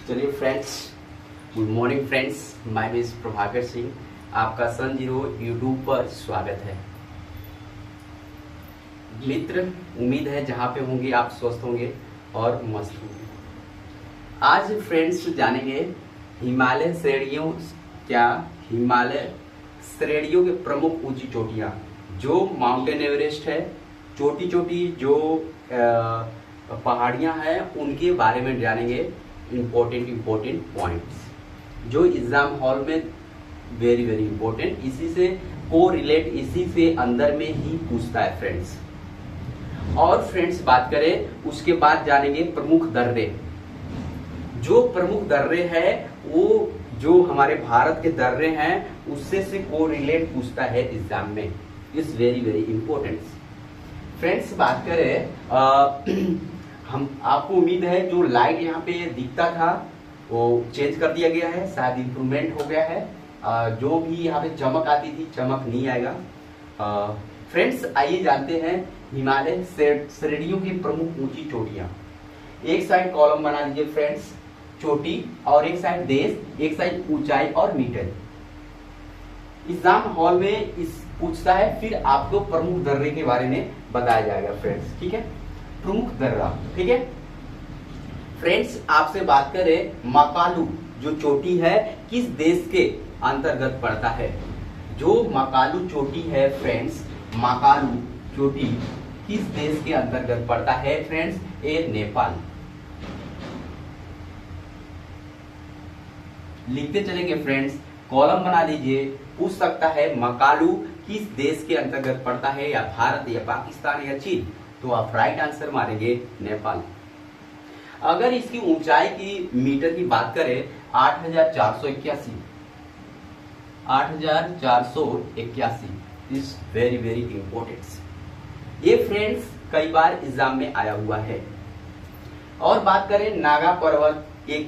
चलिए friends, good morning friends. My name is Prabhakar Singh. आपका सन zero YouTube पर स्वागत है। मित्र, उम्मीद है जहाँ पे होंगे आप स्वस्थ होंगे और मस्त होंगे। आज फ्रेंड्स जानेंगे हिमालय श्रेणियों हिमालय श्रेणियों के प्रमुख ऊंची चोटियाँ, जो माउंटेन एवरेस्ट है, छोटी छोटी जो पहाड़ियाँ हैं, उनके बारे में जानेंगे। इम्पोर्टेंट पॉइंट्स जो एग्जाम हॉल में वेरी इम्पोर्टेंट, इसी से को रिलेट, इसी से अंदर में ही पूछता है फ्रेंड्स। और फ्रेंड्स बात करें, उसके बाद जानेंगे प्रमुख दर्रे। जो प्रमुख दर्रे हैं वो जो हमारे भारत के दर्रे हैं उससे से को रिलेट पूछता है एग्जाम में। Is very important. फ्रेंड्स बात करें, हम आपको उम्मीद है जो लाइट यहाँ पे दिखता था वो चेंज कर दिया गया है, शायद इम्प्रूवमेंट हो गया है। जो भी यहाँ पे चमक आती थी, चमक नहीं आएगा। फ्रेंड्स आइए जानते हैं हिमालय श्रेणियों की प्रमुख ऊंची चोटियां। एक साइड कॉलम बना लीजिए फ्रेंड्स, चोटी, और एक साइड देश, एक साइड ऊंचाई और मीटर। एग्जाम हॉल में इस पूछता है, फिर आपको प्रमुख दर्रे के बारे में बताया जाएगा फ्रेंड्स। ठीक है, प्रमुख दर्रा। ठीक है फ्रेंड्स, आपसे बात करें मकालू जो चोटी है किस देश के अंतर्गत पड़ता है। जो मकालू चोटी है फ्रेंड्स, मकालू चोटी किस देश के अंतर्गत पड़ता है फ्रेंड्स? ए नेपाल। लिखते चलेंगे फ्रेंड्स, कॉलम बना लीजिए। पूछ सकता है मकालू किस देश के अंतर्गत पड़ता है, या भारत या पाकिस्तान या चीन, तो आप राइट आंसर मारेंगे नेपाल। अगर इसकी ऊंचाई की मीटर की बात करें 8,481, 8,481 इज वेरी इंपॉर्टेंट। ये फ्रेंड्स कई बार एग्जाम में आया हुआ है। और बात करें नागा पर्वत, ये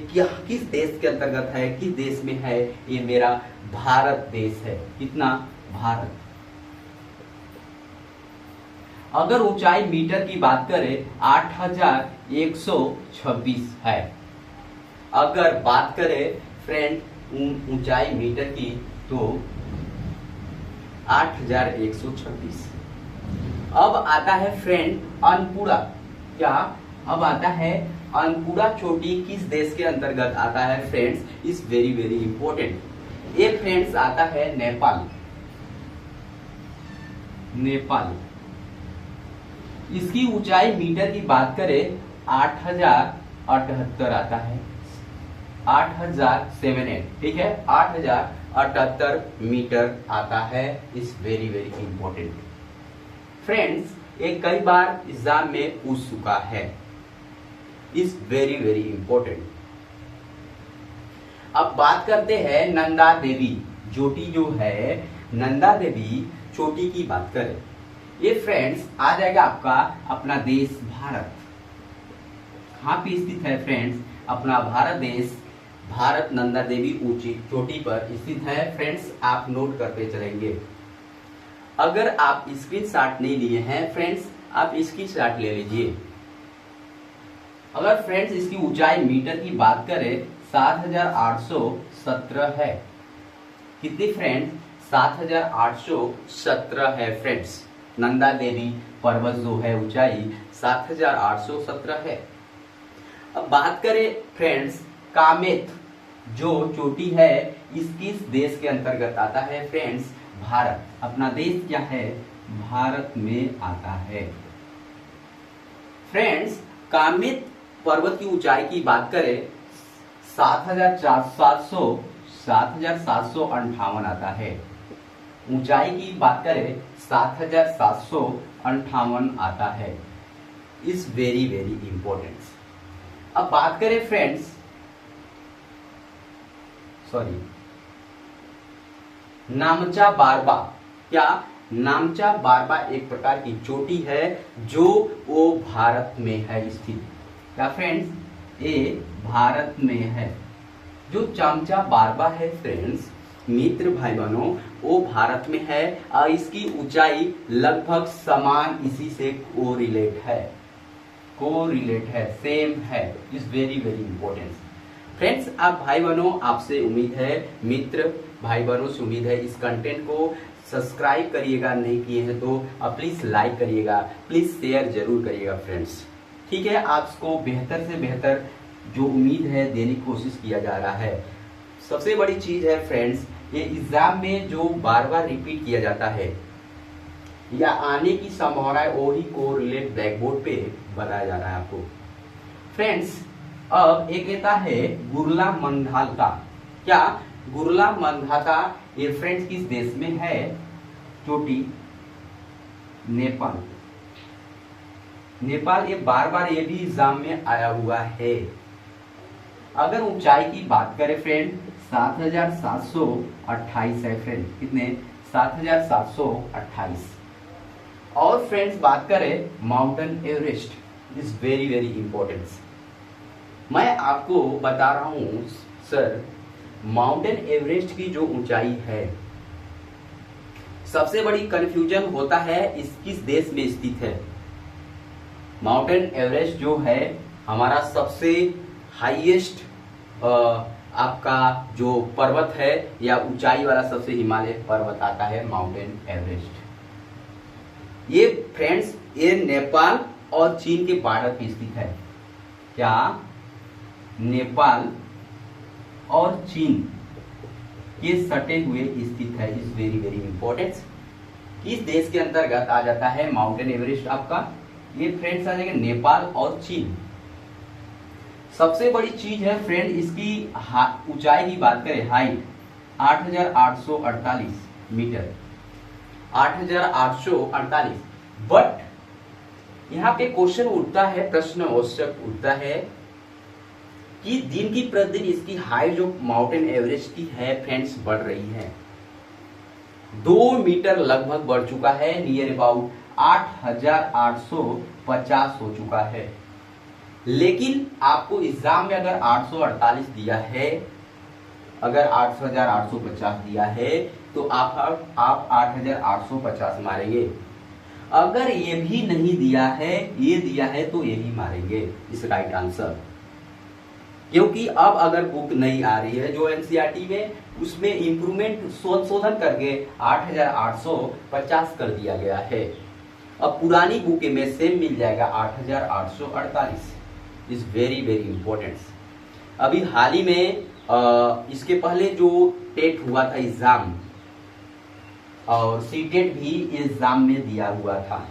किस देश के अंतर्गत है, किस देश में है? ये मेरा भारत देश है। कितना? भारत। अगर ऊंचाई मीटर की बात करें 8,126 है। अगर बात करें फ्रेंड ऊंचाई मीटर की तो 8,126। अब आता है फ्रेंड अनपुरा। क्या? अब आता है अनपुरा चोटी किस देश के अंतर्गत आता है फ्रेंड्स? Is very important. ये फ्रेंड्स आता है नेपाल। नेपाल। इसकी ऊंचाई मीटर की बात करें 8,078 आता है, 8,078। ठीक है, 8,078 मीटर आता है। Is very important friends. ये कई बार एग्जाम में पूछ चुका है। Is very important. अब बात करते हैं नंदा देवी चोटी जो है, नंदा देवी चोटी की बात करें, ये फ्रेंड्स आ जाएगा आपका अपना देश भारत। कहाँ पे स्थित है फ्रेंड्स? अपना भारत देश। भारत नंदा देवी ऊंची चोटी पर स्थित है फ्रेंड्स। आप नोट करते चलेंगे। अगर आप स्क्रीनशॉट नहीं लिए हैं फ्रेंड्स, आप स्क्रीनशॉट ले लीजिए। अगर फ्रेंड्स इसकी ऊंचाई मीटर की बात करें 7,817 है। कितनी फ्रेंड्स? 7,817 है फ्रेंड्स। नंदा देवी पर्वत जो है ऊंचाई 7,817 है। अब बात करें फ्रेंड्स कामेत जो चोटी है, इस किस देश के अंतर्गत आता है फ्रेंड्स? भारत। अपना देश क्या है? भारत में आता है फ्रेंड्स। कामेत पर्वत की ऊंचाई की बात करें 7,758 आता है। ऊंचाई की बात करें 7,758 आता है। Is very important. अब बात करें फ्रेंड्स, नामचा बारबा। क्या? नामचा बारबा एक प्रकार की चोटी है जो वो भारत में है स्थित। क्या फ्रेंड्स? ये भारत में है। जो चामचा बारबा है फ्रेंड्स, मित्र भाई बहनों, वो भारत में है और इसकी ऊंचाई लगभग समान इसी से कोरिलेट है, सेम है। इज वेरी इंपॉर्टेंट फ्रेंड्स, आप भाई बहनों, आपसे उम्मीद है, मित्र भाई बहनों से उम्मीद है इस कंटेंट को सब्सक्राइब करिएगा, नहीं किए हैं तो प्लीज लाइक करिएगा, प्लीज शेयर जरूर करिएगा फ्रेंड्स। ठीक है, आपको बेहतर से बेहतर जो उम्मीद है देने की कोशिश किया जा रहा है। सबसे बड़ी चीज है फ्रेंड्स, ये एग्जाम में जो बार बार रिपीट किया जाता है या आने की संभावना है वही को रिलेट ब्लैकबोर्ड पे बताया जा रहा है आपको। फ्रेंड्स, अब एक कहता है गुरला मंधाता। क्या गुरला मंधाता ये फ्रेंड्स किस देश में है? चोटी नेपाल। नेपाल, ये बार बार ये भी एग्जाम में आया हुआ है। अगर ऊंचाई की बात करें फ्रेंड, 7728 है फ्रेंड। कितने? 7728। और फ्रेंड्स बात करें mountain Everest, is very very important. मैं आपको बता रहा हूं सर, माउंटेन एवरेस्ट की जो ऊंचाई है, सबसे बड़ी कंफ्यूजन होता है इस किस देश में स्थित है। माउंटेन एवरेस्ट जो है हमारा सबसे हाईएस्ट आपका जो पर्वत है या ऊंचाई वाला सबसे हिमालय पर्वत आता है माउंटेन एवरेस्ट। ये फ्रेंड्स ये नेपाल और चीन के बॉर्डर पे स्थित है। क्या? नेपाल और चीन के सटे हुए स्थित है। Is very very important. किस देश के अंतर्गत आ जाता है माउंटेन एवरेस्ट आपका? ये फ्रेंड्स आ जाएगा नेपाल और चीन। सबसे बड़ी चीज है फ्रेंड इसकी ऊंचाई की बात करें, हाइट 8848 मीटर, 8848। बट यहाँ पे क्वेश्चन उठता है, प्रश्न आवश्यक उठता है कि दिन की प्रतिदिन इसकी हाइट जो माउंटेन एवरेस्ट की है फ्रेंड्स बढ़ रही है। 2 मीटर लगभग बढ़ चुका है, नियर अबाउट 8850 हो चुका है। लेकिन आपको एग्जाम में अगर 848 दिया है, अगर 8850 दिया है तो आप 8850 मारेंगे। अगर ये भी नहीं दिया है, ये दिया है तो ये भी मारेंगे इस राइट आंसर। क्योंकि अब अगर बुक नहीं आ रही है जो एनसीईआरटी में, उसमें इंप्रूवमेंट संशोधन करके 8850 कर दिया गया है। अब पुरानी बुक में सेम मिल जाएगा 8848। Is very very important. अभी हाल ही में इसके पहले जो टेट हुआ था एग्जाम, और सीटेट भी एग्जाम में दिया हुआ था।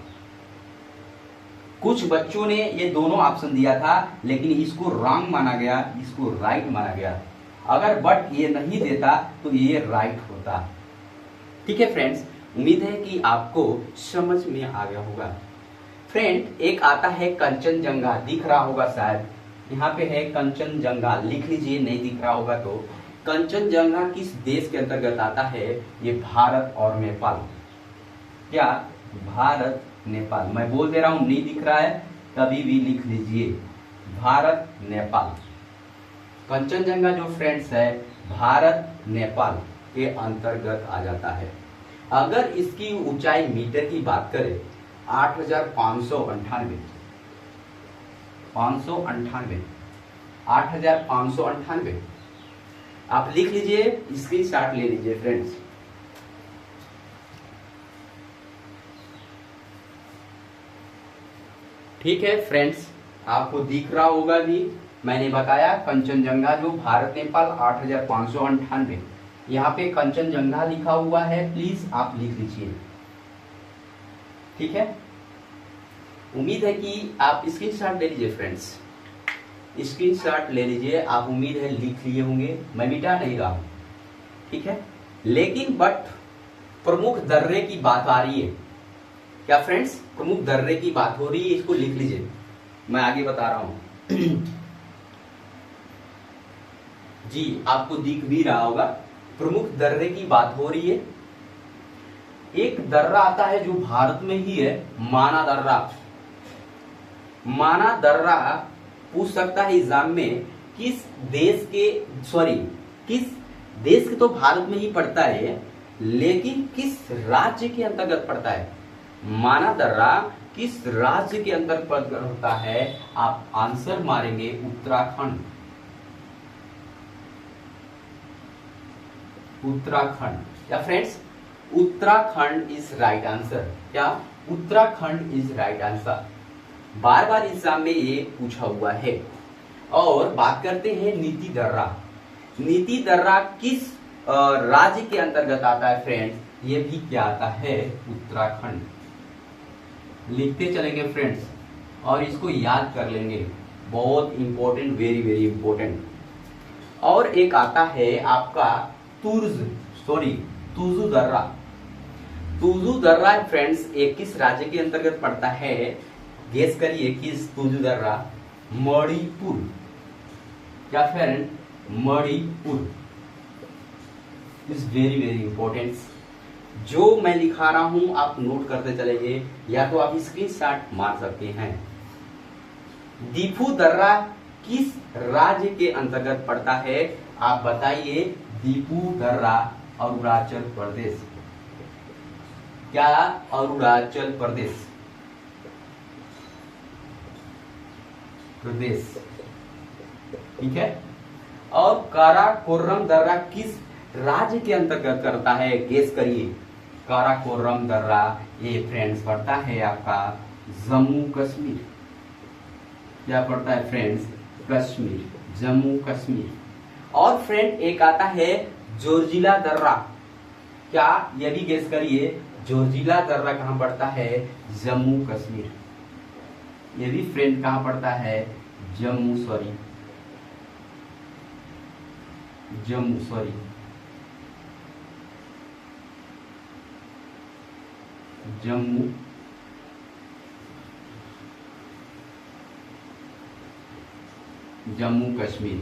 कुछ बच्चों ने ये दोनों ऑप्शन दिया था, लेकिन इसको रॉन्ग माना गया, इसको राइट माना गया। अगर बट ये नहीं देता तो ये राइट होता। ठीक है फ्रेंड्स, उम्मीद है कि आपको समझ में आ गया होगा। फ्रेंड, एक आता है कंचनजंगा, दिख रहा होगा शायद, यहाँ पे है कंचनजंगा, लिख लीजिए, नहीं दिख रहा होगा तो। कंचनजंगा किस देश के अंतर्गत आता है? ये भारत और नेपाल। क्या? भारत नेपाल। मैं बोल दे रहा हूं, नहीं दिख रहा है तभी भी लिख लीजिए, भारत नेपाल। कंचनजंगा जो फ्रेंड्स है भारत नेपाल के अंतर्गत आ जाता है। अगर इसकी ऊंचाई मीटर की बात करें 8598, 8598 आप लिख लीजिए, स्क्रीनशॉट ले लीजिए फ्रेंड्स। ठीक है फ्रेंड्स, आपको दिख रहा होगा भी, मैंने बताया कंचनजंगा जो भारत नेपाल 8598, यहाँ पे कंचनजंगा लिखा हुआ है, प्लीज आप लिख लीजिए। ठीक है, उम्मीद है कि आप स्क्रीनशॉट ले लीजिए फ्रेंड्स, स्क्रीनशॉट ले लीजिए। आप उम्मीद है लिख लिए होंगे, मैं मिटा नहीं रहा हूं। ठीक है, लेकिन बट प्रमुख दर्रे की बात आ रही है। क्या फ्रेंड्स? प्रमुख दर्रे की बात हो रही है, इसको लिख लीजिए, मैं आगे बता रहा हूं। जी, आपको दिख भी रहा होगा, प्रमुख दर्रे की बात हो रही है। एक दर्रा आता है जो भारत में ही है, माना दर्रा। माना दर्रा पूछ सकता है एग्जाम में, किस देश के तो भारत में ही पड़ता है, लेकिन किस राज्य के अंतर्गत पड़ता है? माना दर्रा किस राज्य के अंतर्गत होता है? आप आंसर मारेंगे उत्तराखंड। उत्तराखंड। या friends, Uttarakhand is right answer. क्या? Uttarakhand is right answer. बार बार एग्जाम में ये पूछा हुआ है। और बात करते हैं नीति दर्रा। नीति दर्रा किस राज्य के अंतर्गत आता है फ्रेंड्स? ये भी क्या आता है? उत्तराखंड। लिखते चलेंगे फ्रेंड्स और इसको याद कर लेंगे, बहुत इंपॉर्टेंट, वेरी वेरी इंपॉर्टेंट। और एक आता है आपका तुजु दर्रा। तुजु दर्रा फ्रेंड्स एक किस राज्य के अंतर्गत पड़ता है? गेस करिए किस तुजु दर्रा? मणिपुर। क्या friend? Manipur is very very important. जो मैं लिखा रहा हूं आप नोट करते चलेंगे, या तो आप स्क्रीनशॉट मार सकते हैं। दीफू दर्रा किस राज्य के अंतर्गत पड़ता है? आप बताइए। दीफू दर्रा अरुणाचल प्रदेश। क्या? अरुणाचल प्रदेश। ठीक है। और काराकोरम दर्रा किस राज्य के अंतर्गत करता है? गेस करिए। काराकोरम दर्रा ये फ्रेंड्स पड़ता है आपका जम्मू कश्मीर। क्या पड़ता है फ्रेंड्स? कश्मीर, जम्मू कश्मीर। और फ्रेंड एक आता है जोरजिला दर्रा। क्या? ये भी गेस करिए। जोरजिला दर्रा कहां पड़ता है? जम्मू कश्मीर। ये भी फ्रेंड कहां पड़ता है? जम्मू कश्मीर।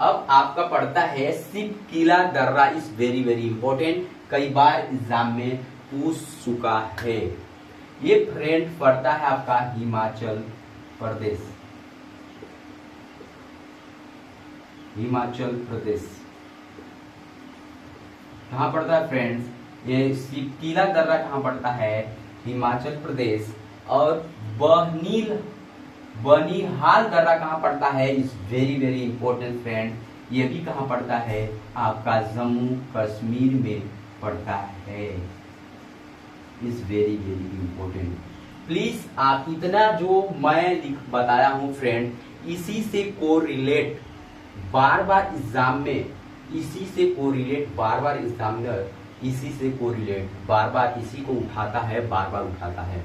अब आपका पड़ता है सिपकिला दर्रा। इज वेरी वेरी इंपॉर्टेंट, कई बार एग्जाम में पूछ चुका है। ये फ्रेंड पड़ता है आपका हिमाचल प्रदेश। कहां पड़ता है फ्रेंड्स? ये सिपकिला दर्रा कहां पड़ता है? हिमाचल प्रदेश। और बनिहाल दर्रा कहां पड़ता है? Is very very important friend. ये भी कहां पड़ता है? आपका जम्मू कश्मीर में पड़ता है। Is very very important. Please आप इतना जो मैं बताया हूं फ्रेंड, इसी से कोरिलेट बार बार एग्जाम में, इसी से कोरिलेट बार बार एग्जामिनर इसी से कोरिलेट बार बार इसी को उठाता है, बार बार उठाता है।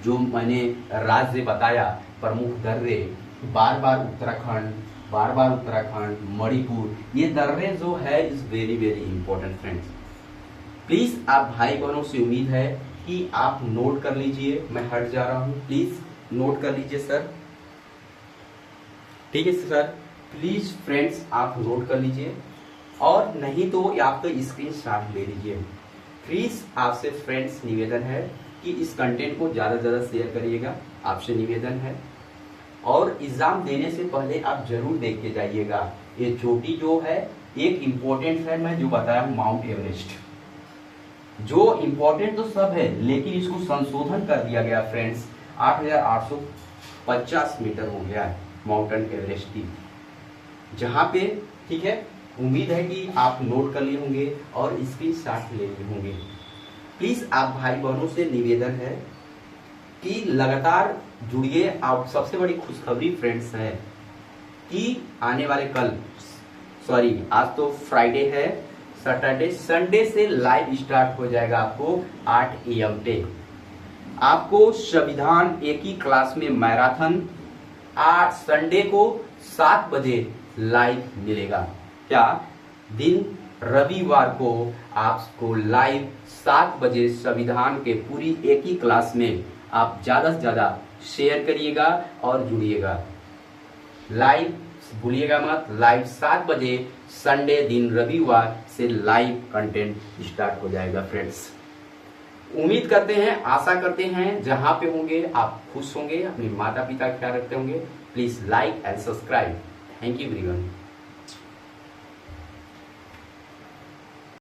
जो मैंने राज्य बताया प्रमुख दर्रे, बार बार उत्तराखंड, मणिपुर, ये दर्रे जो है is very very important friends. Please आप भाई बहनों से उम्मीद है कि आप नोट कर लीजिए। मैं हट जा रहा हूं, प्लीज नोट कर लीजिए सर। ठीक है सर, प्लीज फ्रेंड्स आप नोट कर लीजिए, और नहीं तो आपका स्क्रीनशॉट ले लीजिए। प्लीज आपसे फ्रेंड्स निवेदन है कि इस कंटेंट को ज्यादा से ज्यादा शेयर करिएगा, आपसे निवेदन है। और एग्जाम देने से पहले आप जरूर देख के जाइएगा। ये चोटी जो है एक इम्पोर्टेंट है, मैं जो बताया माउंट एवरेस्ट, जो इम्पोर्टेंट तो सब है लेकिन इसको संशोधन कर दिया गया फ्रेंड्स। 8,850 मीटर हो गया है माउंटेन एवरेस्ट की, जहां पे ठीक है। उम्मीद है कि आप नोट कर लिए होंगे और स्क्रीनशॉट ले लिए होंगे। प्लीज आप भाई बहनों से निवेदन है कि लगातार जुड़िए। आप सबसे बड़ी खुशखबरी फ्रेंड्स है कि आने वाले आज तो फ्राइडे है, सैटरडे संडे से लाइव स्टार्ट हो जाएगा आपको 8 AM पे। आपको संविधान एक ही क्लास में मैराथन 8 संडे को 7 बजे लाइव मिलेगा। क्या? दिन रविवार को आपको लाइव 7 बजे संविधान के पूरी एक ही क्लास में आप ज्यादा से ज्यादा शेयर करिएगा और जुड़िएगा। लाइव भूलिएगा मत, लाइव 7 बजे संडे दिन रविवार से लाइव कंटेंट स्टार्ट हो जाएगा फ्रेंड्स। उम्मीद करते हैं, आशा करते हैं जहां पे होंगे आप खुश होंगे, अपने माता पिता का ख्याल रखते होंगे। Please like and subscribe. Thank you everyone.